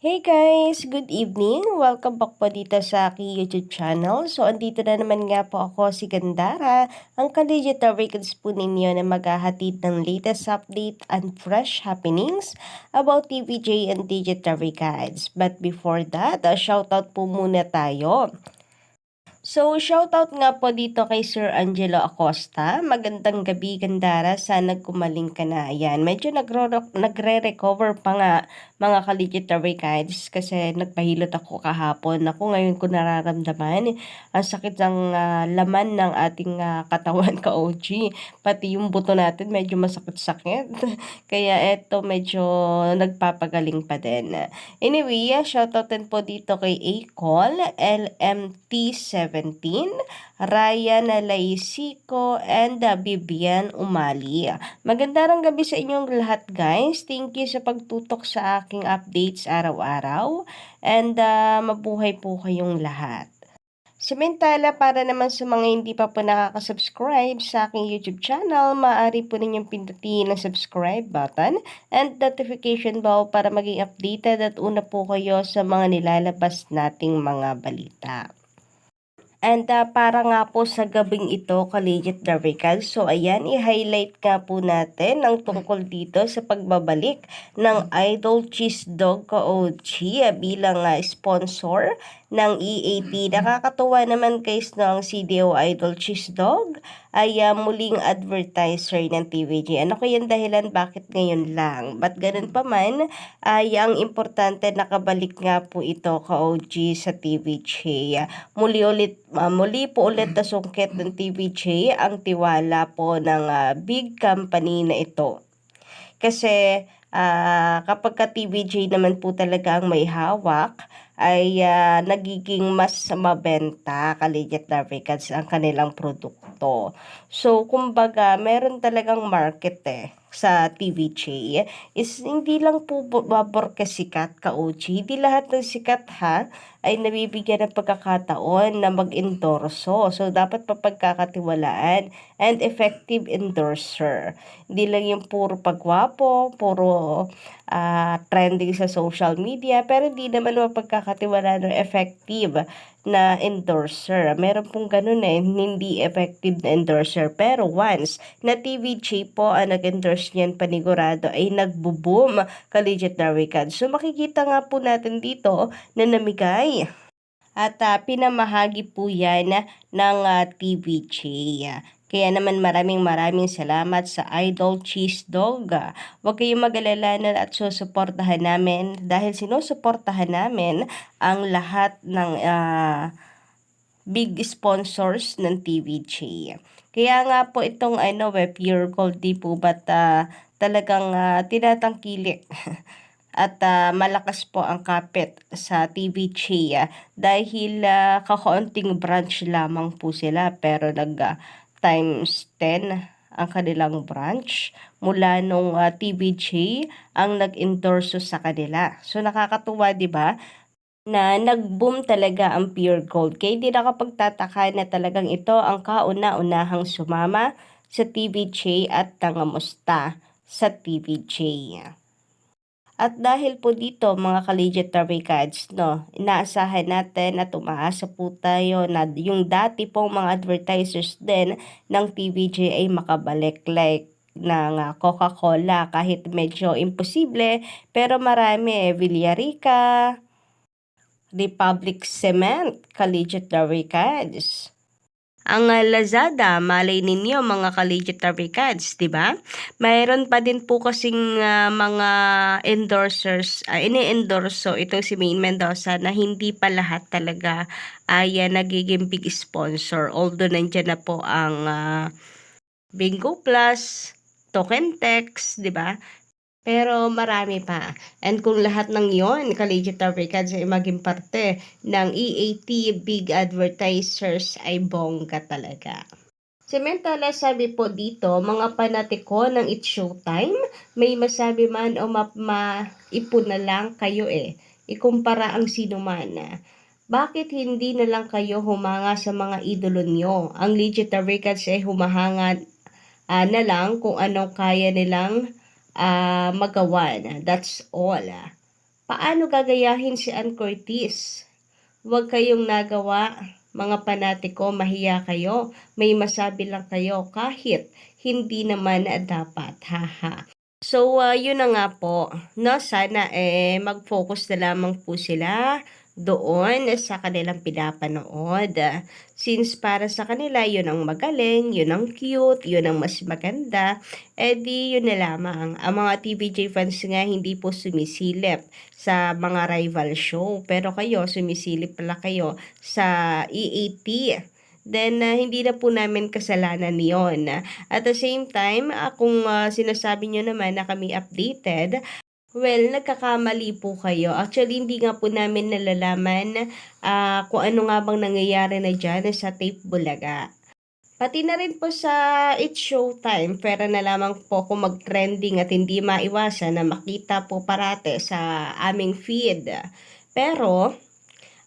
Hey guys! Good evening! Welcome back po dito sa aking YouTube channel. So, andito na naman nga po ako si Gandara, ang ka-digital records po ninyo na maghahatid ng latest update and fresh happenings about TVJ and digital records. But before that, shoutout po muna tayo. So, shoutout nga po dito kay Sir Angelo Acosta. Magandang gabi, Gandara. Sana gumaling ka na. Ayan, medyo nagre-recover pa nga mga ka-legendary guides kasi nagpahilot ako kahapon. Ako ngayon ko nararamdaman ang sakit ng laman ng ating katawan ka-OG. Pati yung buto natin medyo masakit-sakit. Kaya eto medyo nagpapagaling pa din. Anyway, shoutout din po dito kay Acol, LMT17, Ryan Laisico, and Bibian Umali. Magandang gabi sa inyong lahat guys. Thank you sa pagtutok sa aking updates araw-araw. And mabuhay po kayong lahat. Samantala, para naman sa mga hindi pa po nakaka-subscribe sa aking YouTube channel, maaari po ninyong pindutin ang subscribe button and notification bell para maging updated at una po kayo sa mga nilalabas nating mga balita. And para nga po sa gabing ito, Collegiate Darvical, so ayan, i-highlight nga po natin ang tungkol dito sa pagbabalik ng Idol Cheese Dog ka-OG bilang sponsor ng EAP. Nakakatuwa naman guys no, ang CDO Idol Cheese Dog ay muling advertiser ng TVJ. Ano kaya yung dahilan bakit ngayon lang? But ganun pa man, ay ang importante nakabalik nga po ito ka-OG sa TVJ. Muli po ulit nasungkit ng TVJ ang tiwala po ng big company na ito. Kasi kapag ka TVJ naman po talaga ang may hawak, ay nagiging mas mabenta ka-legit lubricants ang kanilang produkto. So, kumbaga, meron talagang market sa TVJ. Is hindi lang po porke sikat ka-OG, hindi lahat ng sikat ay nabibigyan ng pagkakataon na mag-endorso. So, dapat papagkakatiwalaan and effective endorser. Hindi lang yung puro pagwapo, puro trending sa social media, pero hindi naman mapagkakatiwalaan ng effective na endorser. Meron pong ganun hindi effective na endorser. Pero once na TVJ po ang nag-endorse niyan, panigurado ay nagbo-boom ka-legit na record. So makikita nga po natin dito na namigay at pinamahagi po yan ng TVJ. Kaya naman maraming salamat sa Idol Cheese Dog. Huwag kayong mag-alala na at susuportahan namin dahil sinusuportahan namin ang lahat ng big sponsors ng TVJ. Kaya nga po itong Pure Gold di po ba't talagang tinatangkilik at malakas po ang kapit sa TVJ dahil kakaunting branch lamang po sila pero times 10 ang kanilang branch mula nung TVJ ang nag-endorso sa kanila. So nakakatuwa 'di ba? Na nag-boom talaga ang Pure Gold. Kaya hindi nakapagtataka na talagang ito ang kauna-unahang sumama sa TVJ at nangamusta sa TVJ. At dahil po dito mga ka-legit records, inaasahan natin at umaasa po tayo na yung dati pong mga advertisers din ng TVJ ay makabalik like ng Coca-Cola kahit medyo imposible pero marami Villarica, Republic Cement, ka-legit records. Ang Lazada, malay ninyo mga ka-legit records, di ba? Mayroon pa din po kasing mga endorsers, ini-endorso ito si Maine Mendoza na hindi pa lahat talaga ay nagiging big sponsor. Although nandiyan na po ang Bingo Plus, Token Text, di ba? Pero marami pa. And kung lahat ng yon, ka-legit records ay maging parte ng EAT big advertisers ay bongga talaga. Samantala, sabi po dito, mga panatiko ng It's Showtime, may masabi man o maipon na lang kayo ikumpara ang sinuman. Bakit hindi na lang kayo humanga sa mga idolo nyo? Ang legit records ay humahanga na lang kung anong kaya nilang magawa. That's all. Paano gagayahin si Ann Curtis? Huwag kayong nagawa, mga panatiko, mahiya kayo. May masabi lang kayo kahit hindi naman dapat, haha. So, yun na nga po, no? Sana mag-focus na lamang po sila doon sa kanilang pinapanood. Since para sa kanila, yun ang magaling, yun ang cute, yun ang mas maganda, di yun na lamang. Ang mga TVJ fans nga hindi po sumisilip sa mga rival show, pero kayo, sumisilip pala kayo sa EAT. Then, hindi na po namin kasalanan yon. At the same time, kung sinasabi nyo naman na kami updated, well, nagkakamali po kayo. Actually, hindi nga po namin nalalaman kung ano nga bang nangyayari na dyan sa Tape Bulaga. Pati na rin po sa It's Showtime, pera na lamang po kung mag-trending at hindi maiwasan na makita po parate sa aming feed. Pero,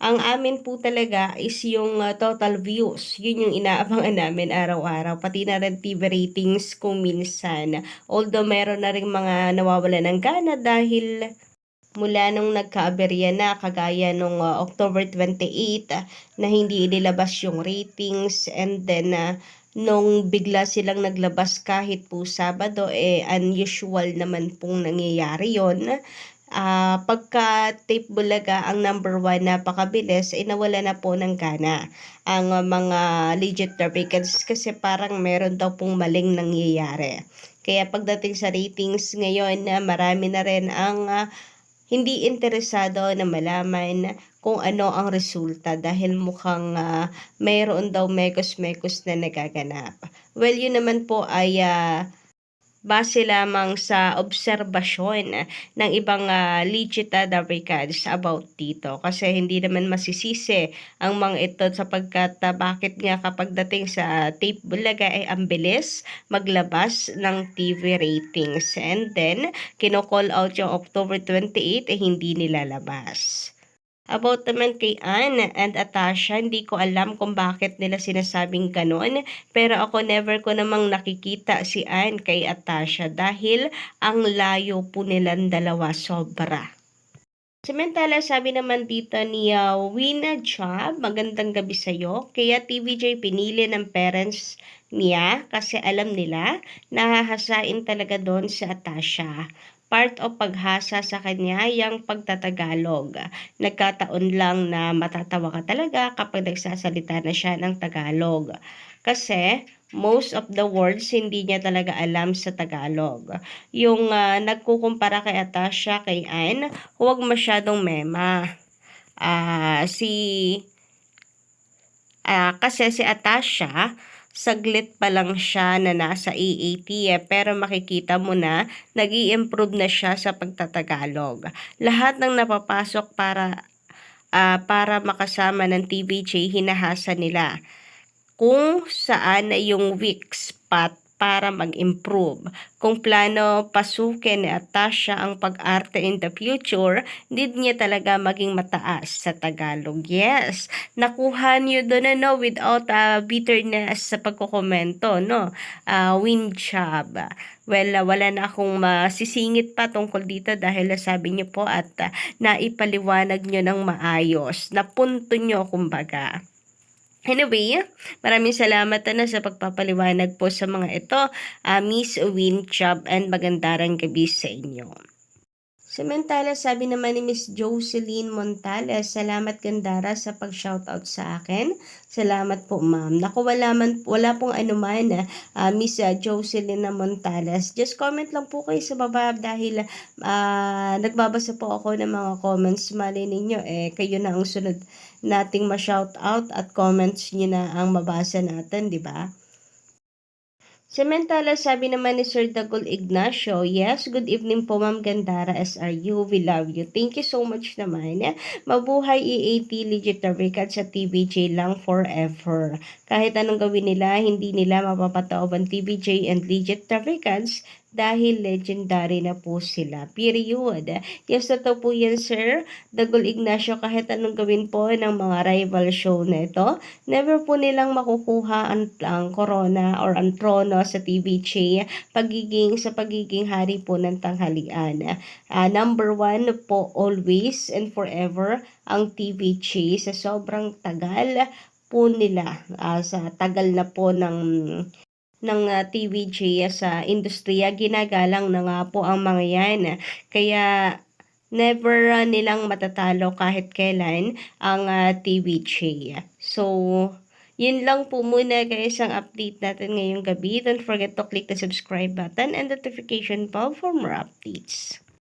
ang amin po talaga is yung total views. Yun yung inaabangan namin araw-araw. Pati na rin TV ratings kung minsan. Although meron na rin mga nawawala ng gana dahil mula nung nagkaaberya na kagaya nung October 28 na hindi inilabas yung ratings, and then nung bigla silang naglabas kahit po Sabado, unusual naman pong nangyayari yon. Pagka Tape Bulaga ang number 1, napakabilis, nawala na po ng gana ang mga legit Republicans kasi parang meron daw pong maling nangyayari. Kaya pagdating sa ratings ngayon, marami na rin ang hindi interesado na malaman kung ano ang resulta dahil mukhang mayroon daw mekos-mekos na nagaganap. Well, yun naman po ay base lamang sa obserbasyon ng ibang legit Republicans about dito. Kasi hindi naman masisisi ang mga ito sapagkat bakit nga kapag dating sa Tape Bulaga ay ang bilis maglabas ng TV ratings. And then, kino-call out yung October 28 hindi nilalabas. About naman kay Ann and Atasha, hindi ko alam kung bakit nila sinasabing ganon. Pero ako never ko namang nakikita si Ann kay Atasha dahil ang layo po nilang dalawa sobra. Samantala, sabi naman dito ni Wina Job, magandang gabi sa'yo. Kaya TVJ pinili ng parents niya kasi alam nila nahahasain talaga doon si Atasha. Part of paghasa sa kanya yung pagtatagalog. Nagkataon lang na matatawa ka talaga kapag nagsasalita na siya ng Tagalog. Kasi most of the words hindi niya talaga alam sa Tagalog. Yung nagkukumpara kay Atasha kay Ann, huwag masyadong mema. Kasi si Atasha, saglit pa lang siya na nasa EAT pero makikita mo na nag-i-improve na siya sa pagtatagalog. Lahat ng napapasok para makasama ng TVJ, hinahasa nila kung saan yung weak spot para mag-improve. Kung plano pasukin ni Atasha ang pag-arte in the future, need niya talaga maging mataas sa Tagalog. Yes, nakuha niyo doon without bitterness sa pagkokomento, no? Win job. Well, wala na akong masisingit pa tungkol dito dahil nasabi niyo po at naipaliwanag niyo ng maayos. Napunto niyo kumbaga. Anyway, maraming salamat na sa pagpapaliwanag po sa mga ito, Miss Win Job, and magandang gabi sa inyo. Samantala, sabi naman ni Miss Jocelyn Montales, salamat Gandara sa pag-shoutout sa akin. Salamat po ma'am. Naku, wala pong anuman Miss Jocelyn Montales. Just comment lang po kayo sa baba dahil nagbabasa po ako ng mga comments. Mali ninyo, kayo na ang sunod nating ma-shoutout at comments nyo na ang mabasa natin, di ba? Samantala, sabi naman ni Sir Dagol Ignacio, yes, good evening po Ma'am Gandara SRU, we love you. Thank you so much naman. Mabuhay EAT Legit Record sa TVJ lang forever. Kahit anong gawin nila, hindi nila mapapataob ang TVJ and Legit Records dahil legendary na po sila. Period. Yes, totoo po yan, Sir Dagol Ignacio. Kahit anong gawin po ng mga rival show na ito, never po nilang makukuha ang corona or ang trono sa TVJ sa pagiging hari po ng tanghalian. Number 1 po always and forever ang TVJ sa sobrang tagal po nila, sa tagal na po TVJ sa industriya, ginagalang na nga po ang mga yan. Kaya never nilang matatalo kahit kailan ang TVJ. So, yun lang po muna guys ang update natin ngayong gabi. Don't forget to click the subscribe button and notification bell for more updates.